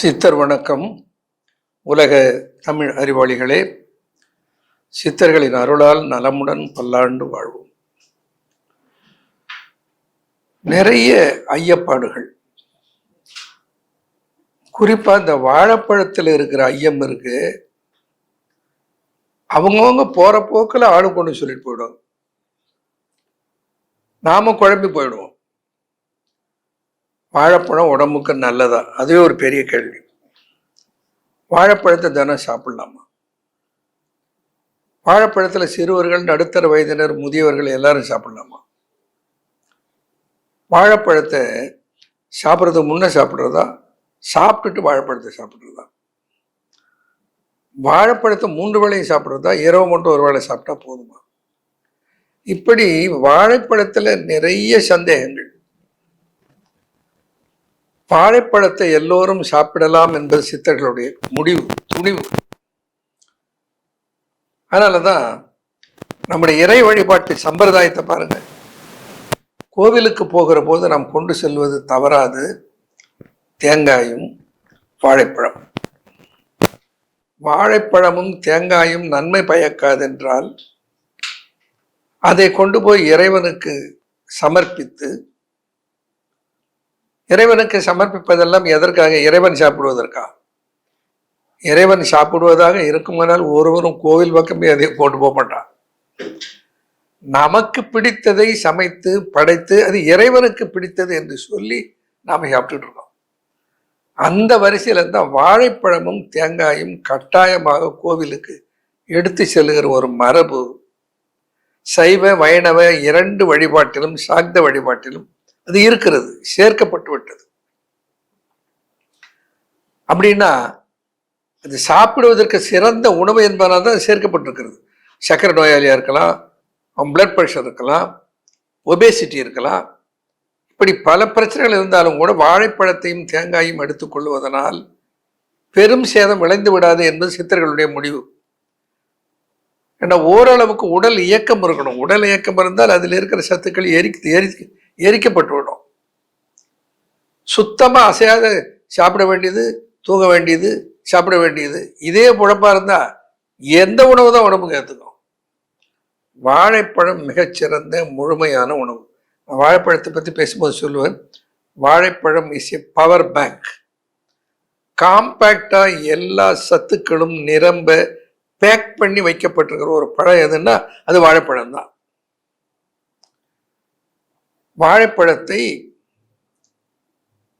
சித்தர் வணக்கம். உலக தமிழ் அறிவாளிகளே, சித்தர்களின் அருளால் நலமுடன் பல்லாண்டு வாழ்வோம். நிறைய ஐயப்பாடுகள், குறிப்பா இந்த வாழைப்பழத்தில் இருக்கிற ஐயம் இருக்கு. அவங்கவுங்க போற போக்கில் ஆளு கொண்டு சொல்லிட்டு போயிடுவாங்க. நாம குழம்பி போயிடுவோம். வாழைப்பழம் உடம்புக்கு நல்லதா? அதுவே ஒரு பெரிய கேள்வி. வாழைப்பழத்தை தினம் சாப்பிடலாமா? வாழைப்பழத்தில் சிறுவர்கள், நடுத்தர வயதினர், முதியவர்கள் எல்லாரும் சாப்பிடலாமா? வாழைப்பழத்தை சாப்பிட்றதுக்கு முன்னே சாப்பிட்றதா, சாப்பிட்டுட்டு வாழைப்பழத்தை சாப்பிட்றதா? வாழைப்பழத்தை 3 வேளையும் சாப்பிட்றதா, இரவு மட்டும் ஒரு வேளை சாப்பிட்டா போதுமா? இப்படி வாழைப்பழத்தில் நிறைய சந்தேகங்கள். வாழைப்பழத்தை எல்லோரும் சாப்பிடலாம் என்பது சித்தர்களுடைய துணிவு. அதனாலதான் நம்முடைய இறை வழிபாட்டு சம்பிரதாயத்தை பாருங்க. கோவிலுக்கு போகிற போது நாம் கொண்டு செல்வது தவறாது தேங்காயும் வாழைப்பழம். வாழைப்பழமும் தேங்காயும் நன்மை பயக்காதென்றால் அதை கொண்டு போய் இறைவனுக்கு சமர்ப்பித்து, இறைவனுக்கு சமர்ப்பிப்பதெல்லாம் எதற்காக? இறைவன் சாப்பிடுவதற்கா? இறைவன் சாப்பிடுவதாக இருக்குமானால் ஒருவரும் கோவில் பக்கமே அதை கொண்டு போக மாட்டான். நமக்கு பிடித்ததை சமைத்து படைத்து அது இறைவனுக்கு பிடித்தது என்று சொல்லி நாம சாப்பிட்டுட்டு இருக்கோம். அந்த வரிசையில தான் வாழைப்பழமும் தேங்காயும் கட்டாயமாக கோவிலுக்கு எடுத்து செல்லுகிற ஒரு மரபு சைவ வைணவ 2 வழிபாட்டிலும் சாக்த வழிபாட்டிலும் அது இருக்கிறது, சேர்க்கப்பட்டு விட்டது. அப்படின்னா அது சாப்பிடுவதற்கு சிறந்த உணவு என்பதனால தான் சேர்க்கப்பட்டிருக்கிறது. சர்க்கரை நோயாளியா இருக்கலாம், பிளட் ப்ரெஷர் இருக்கலாம், ஒபேசிட்டி இருக்கலாம், இப்படி பல பிரச்சனைகள் இருந்தாலும் கூட வாழைப்பழத்தையும் தேங்காயும் எடுத்துக்கொள்வதனால் பெரும் சேதம் விளைந்து விடாது என்பது சித்தர்களுடைய முடிவு. ஏன்னா ஓரளவுக்கு உடல் இயக்கம் இருக்கணும். உடல் இயக்கம் இருந்தால் அதில் இருக்கிற சத்துக்கள் எரிக்கப்பட்டுவிடும். சுத்தமா அசையாத சாப்பிட வேண்டியது, தூங்க வேண்டியது, சாப்பிட வேண்டியது, இதே பொழப்பா இருந்தா எந்த உணவு தான் உடம்புக்கு ஏற்றுக்கும். வாழைப்பழம் மிகச்சிறந்த முழுமையான உணவு. வாழைப்பழத்தை பற்றி பேசும்போது சொல்லுவேன், வாழைப்பழம் இஸ் எ பவர் பேங்க். காம்பேக்டா எல்லா சத்துக்களும் நிரம்ப பேக் பண்ணி வைக்கப்பட்டிருக்கிற ஒரு பழம் எதுன்னா அது வாழைப்பழம் தான். வாழைப்பழத்தை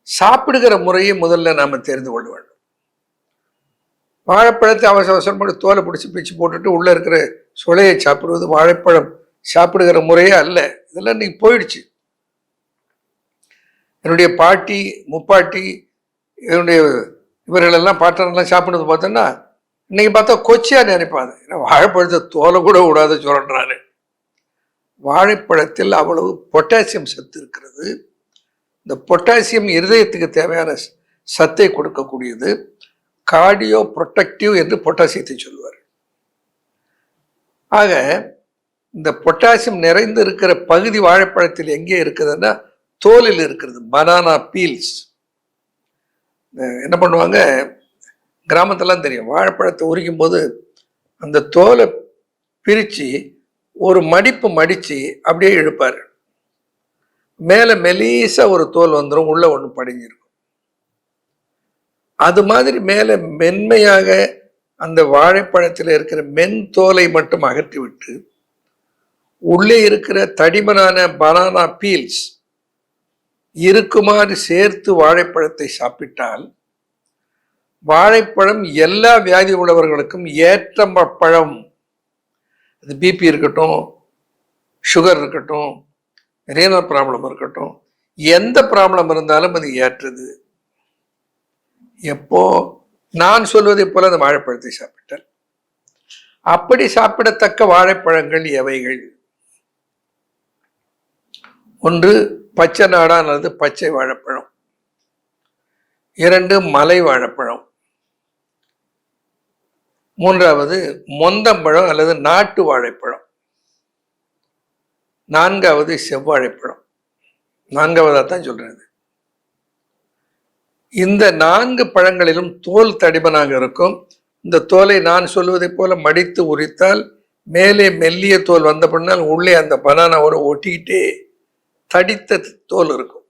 சாப்பிடுகிற முறையை முதல்ல நாம தெரிந்து கொள்ள வேண்டும். வாழைப்பழத்தை அவசரப்பட்டு தோலை பிடிச்சி பிச்சு போட்டுட்டு உள்ள இருக்கிற சுளையை சாப்பிடுவது வாழைப்பழம் சாப்பிடுகிற முறையே அல்ல. இதெல்லாம் இன்னைக்கு போயிடுச்சு. என்னுடைய பாட்டி, முப்பாட்டி, என்னுடைய இவர்களெல்லாம் பாட்டரெல்லாம் சாப்பிடுறது பார்த்தோன்னா இன்னைக்கு பார்த்தா கொச்சியா நினைப்பாங்க. ஏன்னா வாழைப்பழத்தை தோலை கூட விடாத சொல்றாரு. வாழைப்பழத்தில் அவ்வளவு பொட்டாசியம் சத்து இருக்கிறது. இந்த பொட்டாசியம் இருதயத்துக்கு தேவையான சத்தை கொடுக்கக்கூடியது. கார்டியோ ப்ரொடெக்டிவ் என்று பொட்டாசியத்தை சொல்லுவார். ஆக இந்த பொட்டாசியம் நிறைந்து இருக்கிற பகுதி வாழைப்பழத்தில் எங்கே இருக்குதுன்னா தோலில் இருக்கிறது. Banana peels. என்ன பண்ணுவாங்க, கிராமத்தெல்லாம் தெரியும், வாழைப்பழத்தை உரிக்கும் போது அந்த தோலை பிரித்து ஒரு மடிப்பு மடித்து அப்படியே இழுப்பார். மேலே மெலீசா ஒரு தோல் வந்துடும், உள்ள ஒன்று படிஞ்சிருக்கும். அது மாதிரி மேலே மென்மையாக அந்த வாழைப்பழத்தில் இருக்கிற மென் தோலை மட்டும் அகற்றிவிட்டு உள்ளே இருக்கிற தடிமனான பனானா பீல்ஸ் இருக்குமாறு சேர்த்து வாழைப்பழத்தை சாப்பிட்டால் வாழைப்பழம் எல்லா வியாதி உள்ளவர்களுக்கும் ஏற்ற பழம். அது பிபி இருக்கட்டும், சுகர் இருக்கட்டும், ரீனல் ப்ராப்ளம் இருக்கட்டும், எந்த ப்ராப்ளம் இருந்தாலும் அது ஏற்றது. எப்போ நான் சொல்வதை போல அந்த வாழைப்பழத்தை சாப்பிட்டால். அப்படி சாப்பிடத்தக்க வாழைப்பழங்கள் எவைகள்? ஒன்று பச்சை நாடா அல்லது பச்சை வாழைப்பழம். 2 மலை வாழைப்பழம். 3வது மொந்தம்பழம் அல்லது நாட்டு வாழைப்பழம். 4வது செவ்வாழைப்பழம். 4வதா தான் சொல்றது. இந்த 4 பழங்களிலும் தோல் தடிமனாக இருக்கும். இந்த தோலை நான் சொல்வதைப் போல மடித்து உரித்தால் மேலே மெல்லிய தோல் வந்த பின்னால் உள்ளே அந்த பனானாவோட ஒட்டிக்கிட்டே தடித்த தோல் இருக்கும்.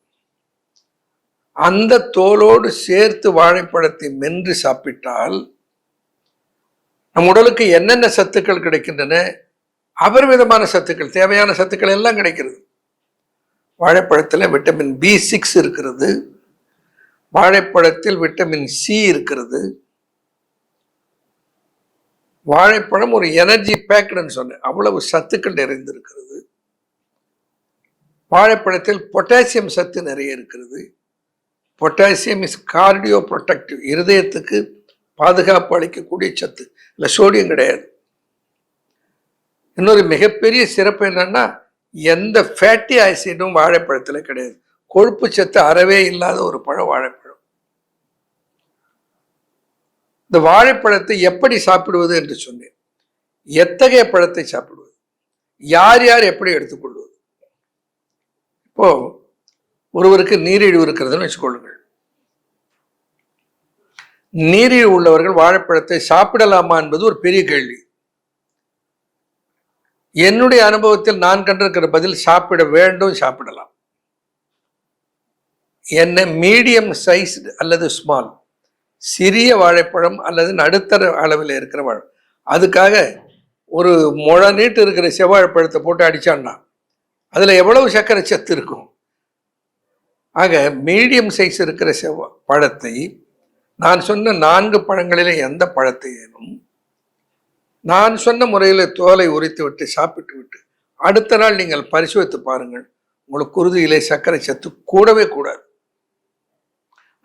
அந்த தோலோடு சேர்த்து வாழைப்பழத்தை மென்று சாப்பிட்டால் நம் உடலுக்கு என்னென்ன சத்துக்கள் கிடைக்கின்றன, அபரிமிதமான சத்துக்கள், தேவையான சத்துக்கள் எல்லாம் கிடைக்கிறது. வாழைப்பழத்தில் விட்டமின் B6 இருக்கிறது, வாழைப்பழத்தில் விட்டமின் C இருக்கிறது. வாழைப்பழம் ஒரு எனர்ஜி பேக்டுன்னு சொன்னேன், அவ்வளவு சத்துக்கள் நிறைந்திருக்கிறது. வாழைப்பழத்தில் பொட்டாசியம் சத்து நிறைய இருக்கிறது. பொட்டாசியம் இஸ் கார்டியோ ப்ரொடெக்டிவ், இருதயத்துக்கு பாதுகாப்பு அளிக்கக்கூடிய சத்து, இல்லை சோடியம் கிடையாது. இன்னொரு மிகப்பெரிய சிறப்பு என்னன்னா, எந்த ஃபேட்டி ஆசிடும் வாழைப்பழத்தில் கிடையாது. கொழுப்பு சத்து அறவே இல்லாத ஒரு பழம் வாழைப்பழம். இந்த வாழைப்பழத்தை எப்படி சாப்பிடுவது என்று சொன்னேன். எத்தகைய பழத்தை சாப்பிடுவது, யார் யார் எப்படி எடுத்துக்கொள்வது. இப்போ ஒருவருக்கு நீரிழிவு இருக்கிறதுன்னு வச்சுக்கொள்ளுங்கள். நீரிழிவு உள்ளவர்கள் வாழைப்பழத்தை சாப்பிடலாமா என்பது ஒரு பெரிய கேள்வி. என்னுடைய அனுபவத்தில் நான் கண்டிருக்கிற பதில் சாப்பிட வேண்டும், சாப்பிடலாம். என்ன மீடியம் சைஸ் அல்லது ஸ்மால், சிறிய வாழைப்பழம் அல்லது நடுத்தர அளவில் இருக்கிற வாழை, அதுக்காக ஒரு முழ நீட்டு இருக்கிற செவ்வாழைப்பழத்தை போட்டு அடிச்சான்னா அதில் எவ்வளவு சர்க்கரை சத்து இருக்கும். ஆக மீடியம் சைஸ் இருக்கிற பழத்தை, நான் சொன்ன 4 பழங்களிலே எந்த பழத்தையும் நான் சொன்ன முறையில் தோலை உரித்து விட்டு சாப்பிட்டு விட்டு அடுத்த நாள் நீங்கள் பரிசோதித்து பாருங்கள், உங்களுக்கு குருதியிலே சர்க்கரை சத்து கூடவே கூடாது.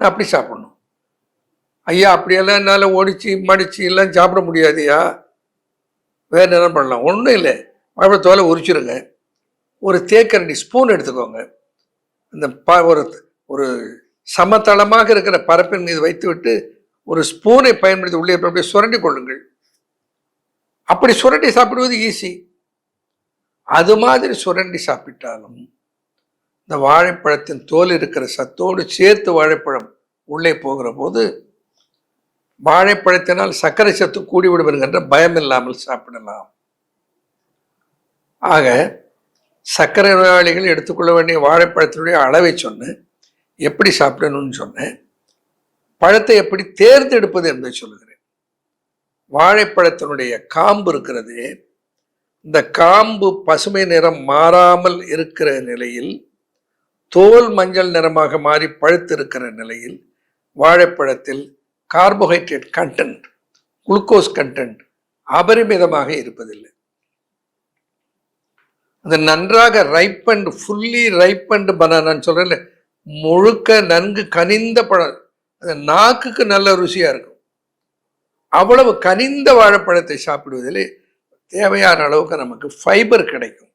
அப்படி சாப்பிடணும். ஐயா அப்படியெல்லாம் என்னால் ஒடிச்சு மடிச்சு எல்லாம் சாப்பிட முடியாதுயா, வேற என்ன பண்ணலாம்? ஒன்றும் இல்லை, வாழைப்பழ தோலை உரிச்சிருங்க. ஒரு தேக்கரண்டி ஸ்பூன் எடுத்துக்கோங்க. இந்த ஒரு சமதளமாக இருக்கிற பரப்பின் மீது வைத்து விட்டு ஒரு ஸ்பூனை பயன்படுத்தி உள்ளே அப்படியே சுரண்டி கொள்ளுங்கள். அப்படி சுரண்டி சாப்பிடுவது ஈஸி. அது மாதிரி சுரண்டி சாப்பிட்டாலும் இந்த வாழைப்பழத்தின் தோல் இருக்கிற சத்தோடு சேர்த்து வாழைப்பழம் உள்ளே போகிற போது வாழைப்பழத்தினால் சர்க்கரை சத்து கூடிவிடும் என்கின்ற பயம் இல்லாமல் சாப்பிடலாம். ஆக சர்க்கரை நோயாளிகள் எடுத்துக்கொள்ள வேண்டிய வாழைப்பழத்தினுடைய அளவை சொன்னேன், எப்படி சாப்பிடணும்னு சொன்னேன், பழத்தை எப்படி தேர்ந்தெடுப்பது என்பதை சொல்லுகிறேன். வாழைப்பழத்தினுடைய காம்பு இருக்கிறது, இந்த காம்பு பசுமை நிறம் மாறாமல் இருக்கிற நிலையில், தோல் மஞ்சள் நிறமாக மாறி பழுத்து இருக்கிற நிலையில் வாழைப்பழத்தில் கார்போஹைட்ரேட் கண்டென்ட், குளுக்கோஸ் கண்டென்ட் அபரிமிதமாக இருப்பதில்லை. அது நன்றாக ரைப்பண்ட், ஃபுல்லி ரைப்பண்ட் பனானான்னு சொல்றேன்ல, முழுக்க நன்கு கனிந்த பழம், அது நாக்குக்கு நல்ல ருசியா இருக்கும். அவ்வளவு கனிந்த வாழைப்பழத்தை சாப்பிடுவதிலே தேவையான அளவுக்கு நமக்கு ஃபைபர் கிடைக்கும்.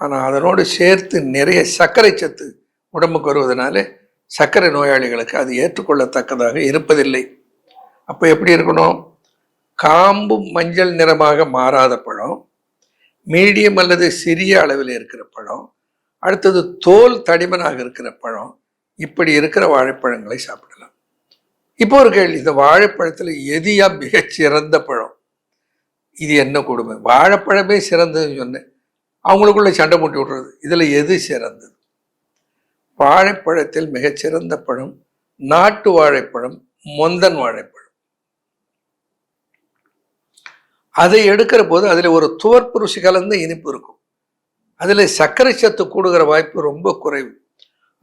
ஆனால் அதனோடு சேர்த்து நிறைய சர்க்கரை சத்து உடம்புக்கு வருவதனால சர்க்கரை நோயாளிகளுக்கு அது ஏற்றுக்கொள்ளத்தக்கதாக இருப்பதில்லை. அப்போ எப்படி இருக்கணும்? காம்பு மஞ்சள் நிறமாக மாறாத பழம், மீடியம் அல்லது சிறிய அளவில் இருக்கிற பழம், அடுத்தது தோல் தடிமனாக இருக்கிற பழம், இப்படி இருக்கிற வாழைப்பழங்களை சாப்பிடலாம். இப்போ ஒரு கேள்வி, இந்த வாழைப்பழத்தில் எதியா மிகச்சிறந்த பழம்? இது என்ன கொடுமை? வாழைப்பழமே சிறந்ததுன்னு சொன்னேன், அவங்களுக்குள்ள சண்டை மூட்டி விடுறது. இதில் எது சிறந்தது? வாழைப்பழத்தில் மிகச்சிறந்த பழம் நாட்டு வாழைப்பழம், மொந்தன் வாழைப்பழம். அதை எடுக்கிற போது அதில் ஒரு துவர்ப்பு ருசி கலந்த இனிப்பு இருக்கும். அதில் சர்க்கரை சத்து கூடுகிற வாய்ப்பு ரொம்ப குறைவு.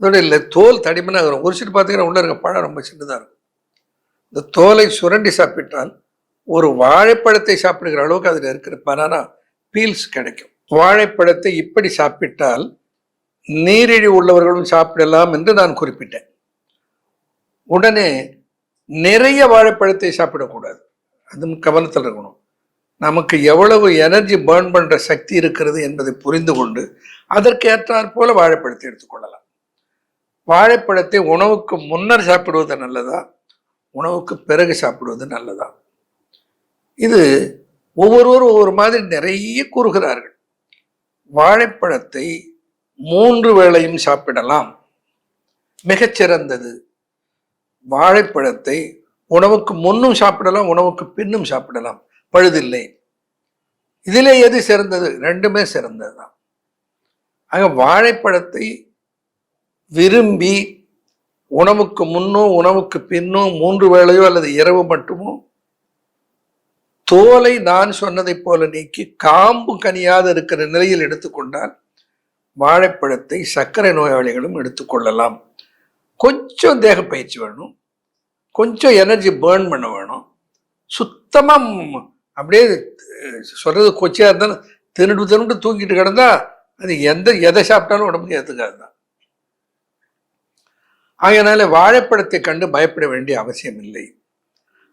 அதோட இல்லை, தோல் தடிமனாக இருக்கும். உரிச்சிட்டு பார்த்தீங்கன்னா உள்ள இருக்க பழம் ரொம்ப சின்னதாக இருக்கும். இந்த தோலை சுரண்டி சாப்பிட்டால் ஒரு வாழைப்பழத்தை சாப்பிடுகிற அளவுக்கு அதில் இருக்கிற பனானா பீல்ஸ் கிடைக்கும். வாழைப்பழத்தை இப்படி சாப்பிட்டால் நீரிழிவு உள்ளவர்களும் சாப்பிடலாம் என்று நான் குறிப்பிட்டேன். உடனே நிறைய வாழைப்பழத்தை சாப்பிடக்கூடாது, அதுவும் கவனத்தில் இருக்கணும். நமக்கு எவ்வளவு எனர்ஜி பர்ன் பண்ற சக்தி இருக்கிறது என்பதை புரிந்து கொண்டு அதற்கு ஏற்றாற் போல வாழைப்பழத்தை எடுத்துக்கொள்ளலாம். வாழைப்பழத்தை உணவுக்கு முன்னர் சாப்பிடுவது நல்லதா, உணவுக்கு பிறகு சாப்பிடுவது நல்லதா? இது ஒவ்வொருவரும் ஒவ்வொரு மாதிரி நிறைய கூறுகிறார்கள். வாழைப்பழத்தை 3 வேளையும் சாப்பிடலாம், மிகச்சிறந்தது. வாழைப்பழத்தை உணவுக்கு முன்னும் சாப்பிடலாம், உணவுக்கு பின்னும் சாப்பிடலாம், பழுதில்லை. இதிலே எது சிறந்தது? ரெண்டுமே சிறந்தது தான். ஆக வாழைப்பழத்தை விரும்பி உணவுக்கு முன்னோ உணவுக்கு பின்னோ 3 வேளையோ அல்லது இரவு மட்டுமோ தோலை நான் சொன்னதை போல நீக்கி காம்பு கனியாத இருக்கிற நிலையில் எடுத்துக்கொண்டால் வாழைப்பழத்தை சர்க்கரை நோயாளிகளும் எடுத்துக்கொள்ளலாம். கொஞ்சம் தேக பயிற்சி வேணும், கொஞ்சம் எனர்ஜி பேர்ன் பண்ண வேணும். சுத்தமாக அப்படியே சொல்றது கொச்சியா இருந்தாலும் தின்னுட்டு தூங்கிட்டு கிடந்தா அது எதை சாப்பிட்டாலும் உடம்புக்கு ஏற்றுக்காது தான். ஆகையினால வாழைப்பழத்தை கண்டு பயப்பட வேண்டிய அவசியம் இல்லை.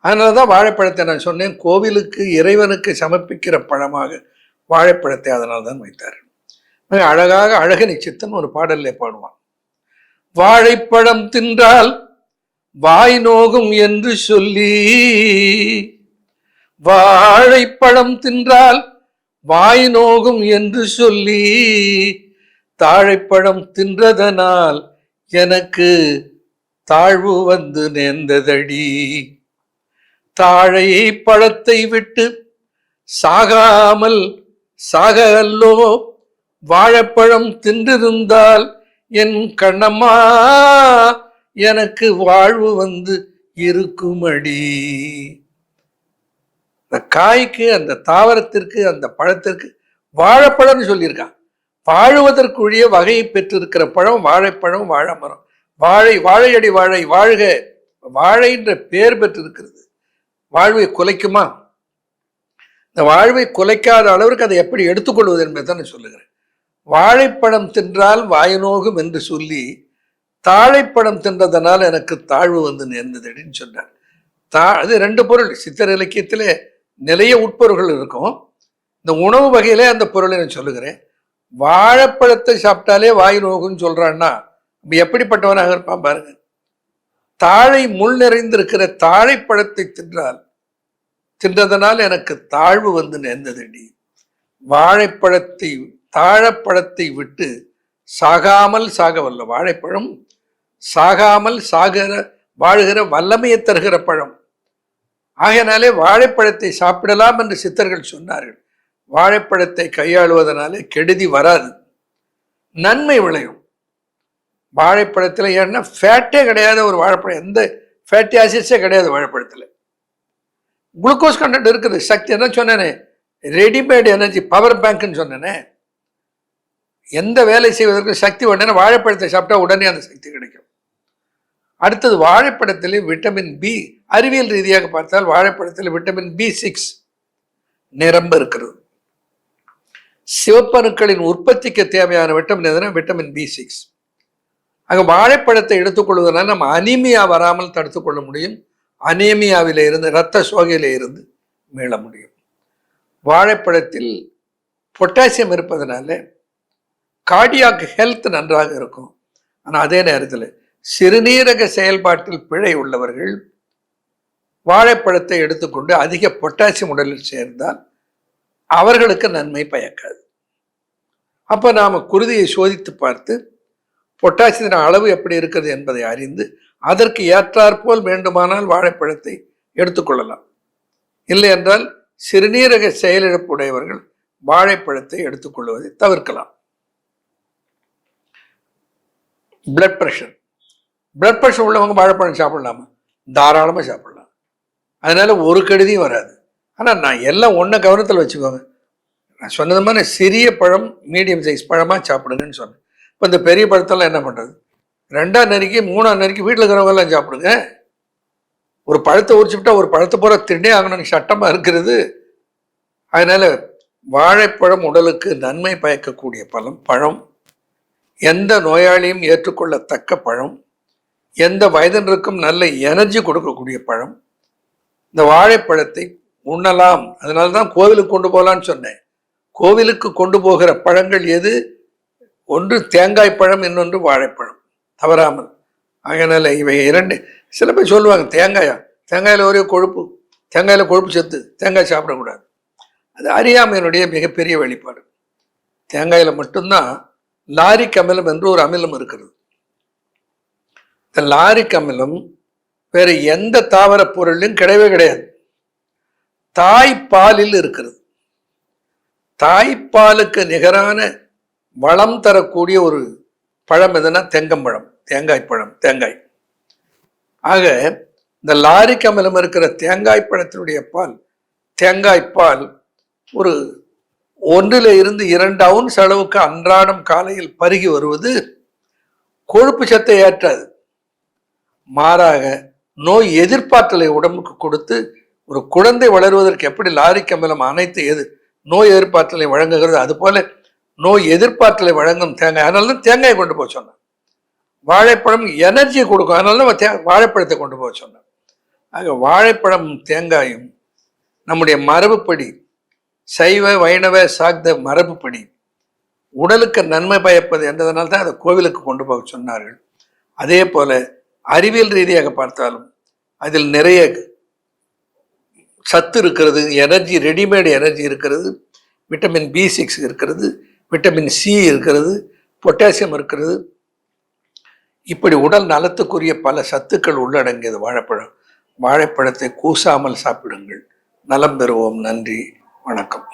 அதனால தான் வாழைப்பழத்தை நான் சொன்னேன், கோவிலுக்கு இறைவனுக்கு சமர்ப்பிக்கிற பழமாக வாழைப்பழத்தை அதனால் தான் வைத்தார். அழகாக அழகனி சித்தன் ஒரு பாடல்ல பாடுவான். வாழைப்பழம் தின்றால் வாய் நோகும் என்று சொல்லி, வாழைப்பழம் தின்றால் வாய் நோகும் என்று சொல்லி, தாழைப்பழம் தின்றதனால் எனக்கு தாழ்வு வந்து நேர்ந்ததடி. தாழை பழத்தை விட்டு சாகாமல் சாகல்லோ வாழைப்பழம் தின்றிருந்தால் என் கண்ணம்மா எனக்கு வாழ்வு வந்து இருக்குமடி. அந்த காய்க்கு, அந்த தாவரத்திற்கு, அந்த பழத்திற்கு வாழைப்பழம்னு சொல்லியிருக்கான். வாழுவதற்குரிய வகையை பெற்றிருக்கிற பழம் வாழைப்பழம், வாழை மரம். வாழையடி வாழை வாழ்க, வாழை என்ற பெயர் பெற்றிருக்கிறது. வாழ்வை குலைக்குமா? இந்த வாழ்வை குலைக்காத அளவிற்கு அதை எப்படி எடுத்துக்கொள்வது என்பதை தான் நான் சொல்லுகிறேன். வாழைப்பழம் தின்றால் வாய்நோகும் என்று சொல்லி, தாழைப்பழம் தின்றதனால் எனக்கு தாழ்வு வந்து நேர்ந்ததுன்னு சொன்னார். அது 2 பொருள். சித்தர் இலக்கியத்திலே நிறைய உட்பொருள்கள் இருக்கும். இந்த உணவு வகையிலே அந்த பொருளை நான் சொல்லுகிறேன். வாழைப்பழத்தை சாப்பிட்டாலே வாய் நோகுன்னு சொல்றான்னா எப்படிப்பட்டவனாக இருப்பான் பாருங்க. தாழை முள் நிறைந்திருக்கிற தாழைப்பழத்தை தின்றதனால் எனக்கு தாழ்வு வந்து நேர்ந்ததடி. தாழப்பழத்தை விட்டு சாகாமல் சாகவல்ல. வாழைப்பழம் சாகாமல் வாழ்கிற வல்லமையை தருகிற பழம். ஆகையினாலே வாழைப்பழத்தை சாப்பிடலாம் என்று சித்தர்கள் சொன்னார்கள். வாழைப்பழத்தை கையாளுவதனாலே கெடுதி வராது, நன்மை விளையும். வாழைப்பழத்தில் ஏன்னா ஃபேட்டே கிடையாது. ஒரு வாழைப்பழம் எந்த ஃபேட்டி ஆசிட்ஸே கிடையாது வாழைப்பழத்தில். குளுக்கோஸ் கண்டென்ட் இருக்குது. சக்தி என்ன சொன்னேனே, ரெடிமேட் எனர்ஜி, பவர் பேங்க்னு சொன்னேனே. எந்த வேலை செய்வதற்கு சக்தி உடனே வாழைப்பழத்தை சாப்பிட்டா உடனே அந்த சக்தி கிடைக்கும். அடுத்தது வாழைப்பழத்தில் விட்டமின் பி, அறிவியல் ரீதியாக பார்த்தால் வாழைப்பழத்தில் விட்டமின் B6 நிரம்ப இருக்கிறது. சிவப்பணுக்களின் உற்பத்திக்கு தேவையான விட்டமின் எதுனா விட்டமின் B6. ஆக வாழைப்பழத்தை எடுத்துக்கொள்வதனால் நம்ம அனீமியா வராமல் தடுத்துக்கொள்ள முடியும். அனீமியாவில இருந்து, இரத்த சோகையில இருந்து மீள முடியும். வாழைப்பழத்தில் பொட்டாசியம் இருப்பதனால கார்டியாக் ஹெல்த் நன்றாக இருக்கும். ஆனால் அதே நேரத்தில் சிறுநீரக செயல்பாட்டில் பிழை உள்ளவர்கள் வாழைப்பழத்தை எடுத்துக்கொண்டு அதிக பொட்டாசியம் உடலில் சேர்ந்தால் அவர்களுக்கு நன்மை பயக்காது. அப்போ நாம் குருதியை சோதித்து பார்த்து பொட்டாசியத்தின் அளவு எப்படி இருக்கிறது என்பதை அறிந்து அதற்கு ஏற்றாற்போல் வேண்டுமானால் வாழைப்பழத்தை எடுத்துக்கொள்ளலாம். இல்லை என்றால் சிறுநீரக செயலிழப்புடையவர்கள் வாழைப்பழத்தை எடுத்துக்கொள்வதை தவிர்க்கலாம். பிளட் ப்ரெஷர் உள்ளவங்க வாழைப்பழம் சாப்பிடலாமா? தாராளமாக சாப்பிடலாம். அதனால ஒரு கெடுதியும் வராது. ஆனால் நான் எல்லாம் ஒன்றை கவனத்தில் வச்சுக்கோங்க. நான் சொன்னது மாதிரி சிறிய பழம், மீடியம் சைஸ் பழமாக சாப்பிடுங்கன்னு சொன்னேன். இப்போ இந்த பெரிய பழத்தெல்லாம் என்ன பண்ணுறது? 2ஆம் நறுக்கி 3ஆம் நறுக்கி வீட்டில் இருக்கிறவங்கெல்லாம் சாப்பிடுங்க. ஒரு பழத்தை உரிச்சுவிட்டா ஒரு பழத்தை பூரா தின்னே ஆகணும்னு சட்டமாக இருக்கிறது. அதனால வாழைப்பழம் உடலுக்கு நன்மை பயக்கக்கூடிய பழம், எந்த நோயாளியும் ஏற்றுக்கொள்ளத்தக்க பழம், எந்த வயதினருக்கும் நல்ல எனர்ஜி கொடுக்கக்கூடிய பழம். இந்த வாழைப்பழத்தை உண்ணலாம். அதனால தான் கோவிலுக்கு கொண்டு போகலான்னு சொன்னேன். கோவிலுக்கு கொண்டு போகிற பழங்கள் எது? ஒன்று தேங்காய் பழம், இன்னொன்று வாழைப்பழம், தவறாமல். அதனால இவை 2. சில பேர் சொல்லுவாங்க தேங்காயில் ஒரே கொழுப்பு, தேங்காயில் கொழுப்பு சத்து, தேங்காய் சாப்பிடக்கூடாது. அது அறியாமையினுடைய மிகப்பெரிய வெளிப்பாடு. தேங்காயில் மட்டும்தான் லாரிக் அமிலம் என்று ஒரு அமிலம் இருக்கிறது. இந்த லாரிக் அமிலம் வேற எந்த தாவர பொருளிலும் கிடையவே கிடையாது. தாய்ப்பாலில் இருக்கிறது. தாய்ப்பாலுக்கு நிகரான வளம் தரக்கூடிய ஒரு பழம் எதுனா தெங்கம்பழம், தேங்காய் பழம், தேங்காய். ஆக இந்த லாரிக் அமிலம் இருக்கிற தேங்காய் பழத்தினுடைய பால், தேங்காய் பால் ஒரு 1 to 2 ounce அளவுக்கு அன்றாடம் காலையில் பருகி வருவது கொழுப்பு சத்தை ஏற்றாது. மாறாக நோய் எதிர்ப்பாற்றலை உடம்புக்கு கொடுத்து ஒரு குழந்தை வளருவதற்கு எப்படி லாரிக் அமிலம் அனைத்து நோய் எதிர்ப்பாற்றலை வழங்குகிறது, அது போல நோய் எதிர்ப்பாற்றலை வழங்கும் தேங்காய். அதனால தான் தேங்காயை கொண்டு போக சொன்னேன். வாழைப்பழம் எனர்ஜியை கொடுக்கும், அதனால தான் வாழைப்பழத்தை கொண்டு போக சொன்னேன். ஆக வாழைப்பழம் தேங்காயும் நம்முடைய மரபுப்படி, சைவ வைணவ சாக்த மரபுப்படி உடலுக்கு நன்மை பயப்பது என்றதனால தான் அதை கோவிலுக்கு கொண்டு போக சொன்னார்கள். அதே போல அறிவியல் ரீதியாக பார்த்தாலும் அதில் நிறைய சத்து இருக்கிறது, எனர்ஜி, ரெடிமேடு எனர்ஜி இருக்கிறது, விட்டமின் B6 இருக்கிறது, விட்டமின் C இருக்கிறது, பொட்டாசியம் இருக்கிறது. இப்படி உடல் நலத்துக்குரிய பல சத்துக்கள் உள்ளடங்கியது வாழைப்பழம். வாழைப்பழத்தை கூசாமல் சாப்பிடுங்கள். நலம் பெறுவோம். நன்றி, வணக்கம்.